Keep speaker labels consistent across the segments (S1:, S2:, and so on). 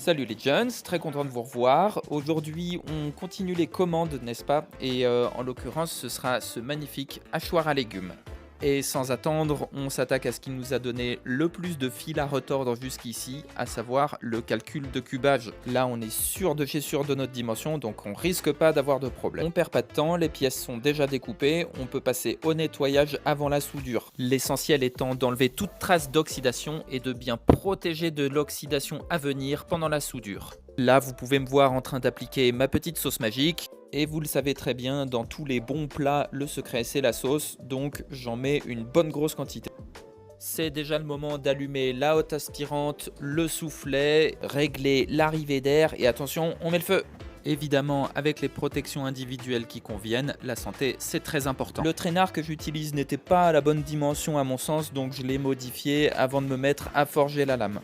S1: Salut les Jones, très content de vous revoir. Aujourd'hui, on continue les commandes, n'est-ce pas? Et en l'occurrence, ce sera ce magnifique hachoir à légumes. Et sans attendre, on s'attaque à ce qui nous a donné le plus de fil à retordre jusqu'ici, à savoir le calcul de cubage. Là, on est sûr de chez sûr de notre dimension, donc on risque pas d'avoir de problème. On perd pas de temps, les pièces sont déjà découpées, on peut passer au nettoyage avant la soudure. L'essentiel étant d'enlever toute trace d'oxydation et de bien protéger de l'oxydation à venir pendant la soudure. Là, vous pouvez me voir en train d'appliquer ma petite sauce magique. Et vous le savez très bien, dans tous les bons plats, le secret c'est la sauce, donc j'en mets une bonne grosse quantité. C'est déjà le moment d'allumer la hotte aspirante, le soufflet, régler l'arrivée d'air et attention, on met le feu. Évidemment, avec les protections individuelles qui conviennent, la santé c'est très important. Le traînard que j'utilise n'était pas à la bonne dimension à mon sens, donc je l'ai modifié avant de me mettre à forger la lame.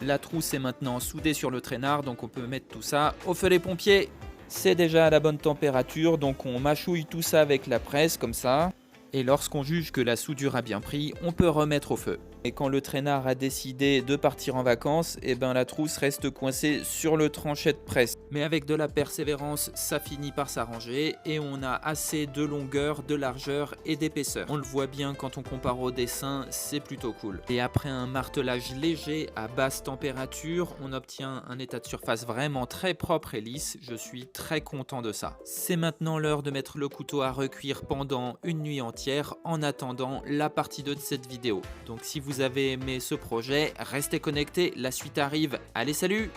S1: La trousse est maintenant soudée sur le traînard, donc on peut mettre tout ça au feu les pompiers. C'est déjà à la bonne température, donc on mâchouille tout ça avec la presse comme ça. Et lorsqu'on juge que la soudure a bien pris, on peut remettre au feu. Et quand le traînard a décidé de partir en vacances, et ben la trousse reste coincée sur le tranchet de presse. Mais avec de la persévérance, ça finit par s'arranger et on a assez de longueur, de largeur et d'épaisseur. On le voit bien quand on compare au dessin, c'est plutôt cool. Et après un martelage léger à basse température, on obtient un état de surface vraiment très propre et lisse. Je suis très content de ça. C'est maintenant l'heure de mettre le couteau à recuire pendant une nuit entière en attendant la partie 2 de cette vidéo. Donc si vous avez aimé ce projet, restez connectés, la suite arrive. Allez, salut!